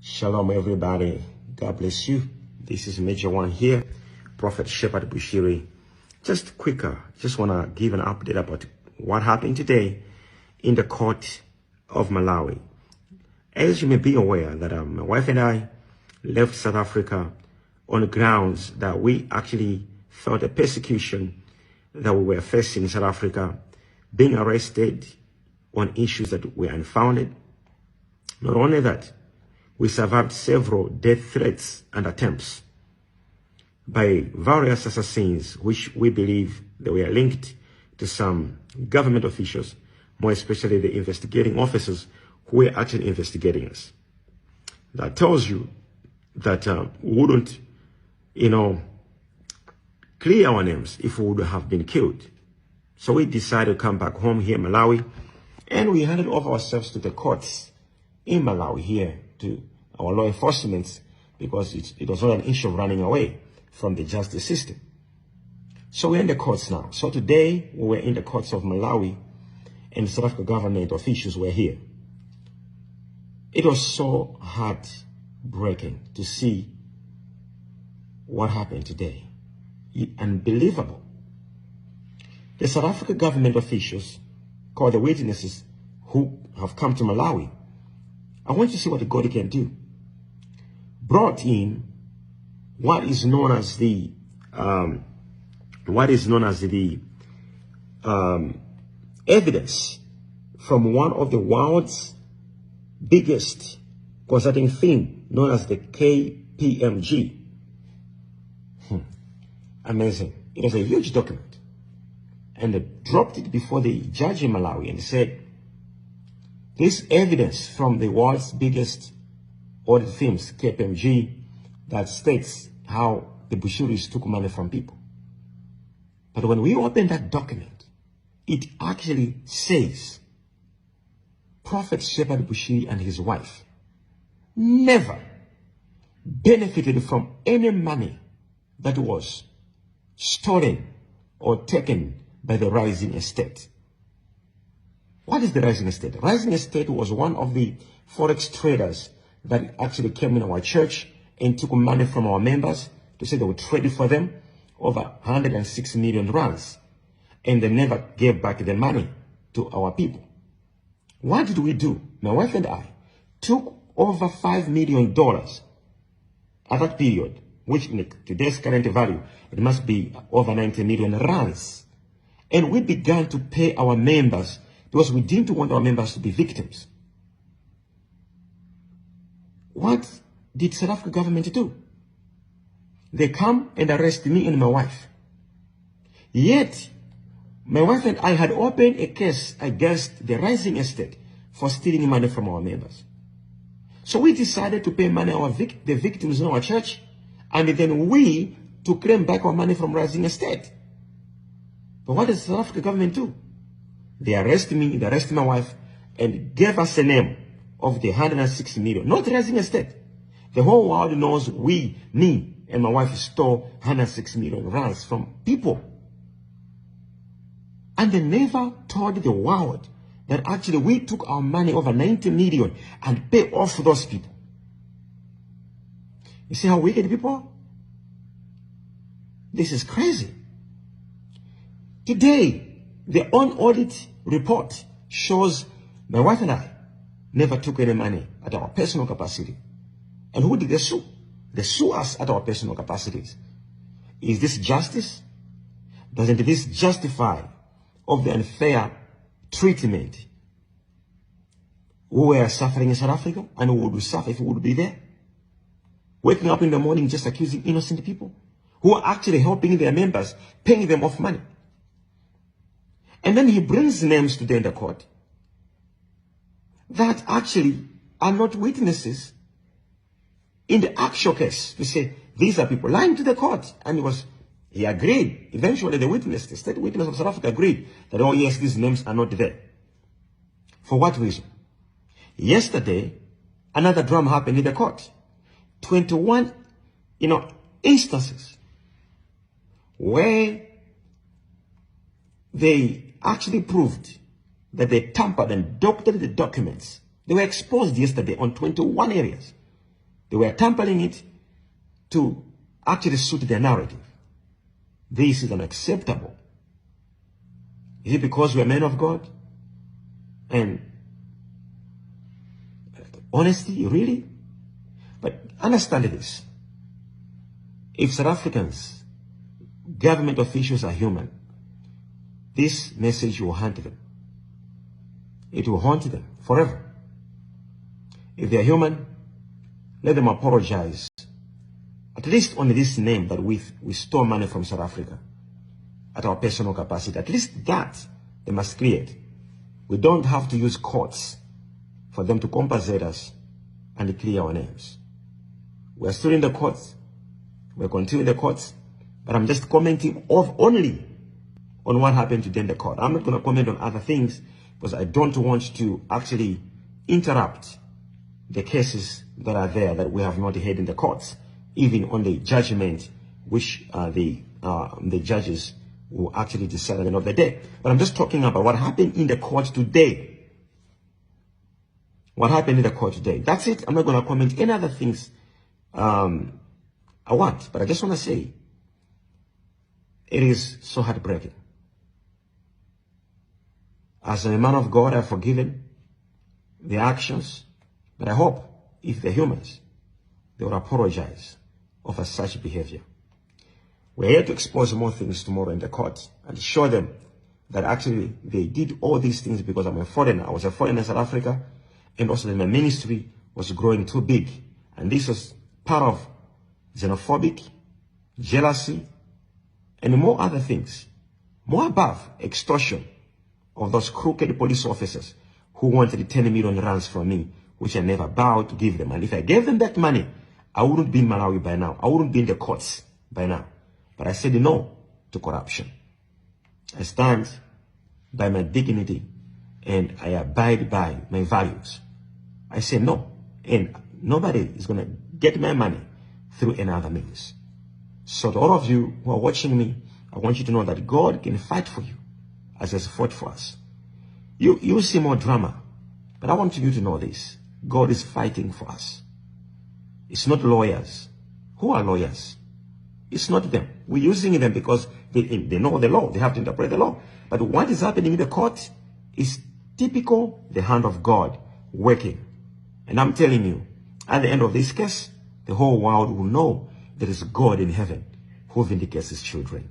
Shalom, everybody. God bless you. This is Major One here, Prophet Shepard Bushiri. Just want to give an update about what happened today in the court of Malawi. As you may be aware that my wife and I left South Africa on grounds that we actually felt the persecution that we were facing in South Africa, being arrested on issues that were unfounded. Not only that, we survived several death threats and attempts by various assassins, which we believe they were linked to some government officials, more especially the investigating officers who were actually investigating us. That tells you that we wouldn't, clear our names if we would have been killed. So we decided to come back home here in Malawi, and we handed over ourselves to the courts in Malawi here, to our law enforcement, because it was not an issue of running away from the justice system. So we're in the courts now. So today we were in the courts of Malawi, and South African government officials were here. It was so heartbreaking to see what happened today. Unbelievable. The South African government officials, called the witnesses who have come to Malawi, I want you to see what God can do. Brought in what is known as the evidence from one of the world's biggest consulting firm, known as the KPMG. Amazing. It was a huge document, and they dropped it before the judge in Malawi and said, this evidence from the world's biggest audit firms, KPMG, that states how the Bushiris took money from people. But when we open that document, it actually says Prophet Shepard Bushiri and his wife never benefited from any money that was stolen or taken by the Rising Estate. What is the Rising Estate? Rising Estate was one of the forex traders that actually came in our church and took money from our members to say they would trade it for them, over 106 million rands, and they never gave back the money to our people. What did we do? My wife and I took over $5 million at that period, which in today's current value, it must be over 90 million rands. And we began to pay our members because we didn't want our members to be victims. What did South African government do? They come and arrest me and my wife. Yet, my wife and I had opened a case against the Rising Estate for stealing money from our members. So we decided to pay money the victims in our church, and then we to claim back our money from Rising Estate. But what does the South African government do? They arrested me, they arrested my wife, and gave us a name of the 160 million, not Rising Estate. The whole world knows me and my wife stole 106 million rands from people. And they never told the world that actually we took our money, over 90 million, and paid off those people. You see how wicked people are? This is crazy. Today, the audit report shows my wife and I never took any money at our personal capacity. And who did they sue? They sue us at our personal capacities. Is this justice? Doesn't this justify of the unfair treatment we were suffering in South Africa, and who would suffer if we would be there? Waking up in the morning just accusing innocent people who are actually helping their members, paying them off money. And then he brings names today in the court that actually are not witnesses in the actual case, to say these are people lying to the court. And he agreed. Eventually the state witness of South Africa agreed that, oh yes, these names are not there. For what reason? Yesterday, another drama happened in the court. 21, instances where they actually proved that they tampered and doctored the documents. They were exposed yesterday on 21 areas. They were tampering it to actually suit their narrative. This is unacceptable. Is it because we are men of God? And honesty, really? But understand this. If South Africans, government officials are human, this message will haunt them. It will haunt them forever. If they are human, let them apologize. At least on this name that we store money from South Africa at our personal capacity. At least that they must create. We don't have to use courts for them to compensate us and clear our names. We are still in the courts. We're continuing the courts. But I'm just commenting only on what happened today in the court. I'm not going to comment on other things because I don't want to actually interrupt the cases that are there that we have not heard in the courts, even on the judgment which the judges will actually decide at the end of the day. But I'm just talking about what happened in the court today. What happened in the court today. That's it. I'm not going to comment any other things I want. But I just want to say, it is so heartbreaking. As a man of God, I've forgiven the actions. But I hope, if they're humans, they will apologize over such behavior. We're here to expose more things tomorrow in the court and show them that actually they did all these things because I'm a foreigner. I was a foreigner in South Africa, and also that my ministry was growing too big. And this was part of xenophobic, jealousy, and more other things. More above extortion of those crooked police officers who wanted 10 million rands from me, which I never bowed to give them. And if I gave them that money, I wouldn't be in Malawi by now. I wouldn't be in the courts by now. But I said no to corruption. I stand by my dignity and I abide by my values. I say no. And nobody is going to get my money through any other means. So to all of you who are watching me, I want you to know that God can fight for you as He has fought for us. You see more drama, but I want you to know this. God is fighting for us. It's not lawyers. Who are lawyers? It's not them. We're using them because they know the law. They have to interpret the law. But what is happening in the court is typical the hand of God working. And I'm telling you, at the end of this case, the whole world will know there is God in heaven who vindicates His children.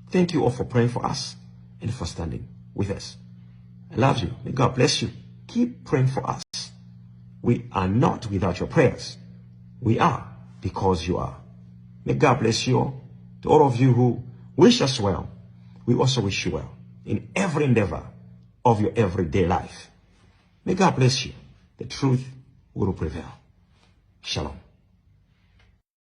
Thank you all for praying for us and for standing with us. I love you. May God bless you. Keep praying for us. We are not without your prayers. We are because you are. May God bless you all. To all of you who wish us well, we also wish you well in every endeavor of your everyday life. May God bless you. The truth will prevail. Shalom.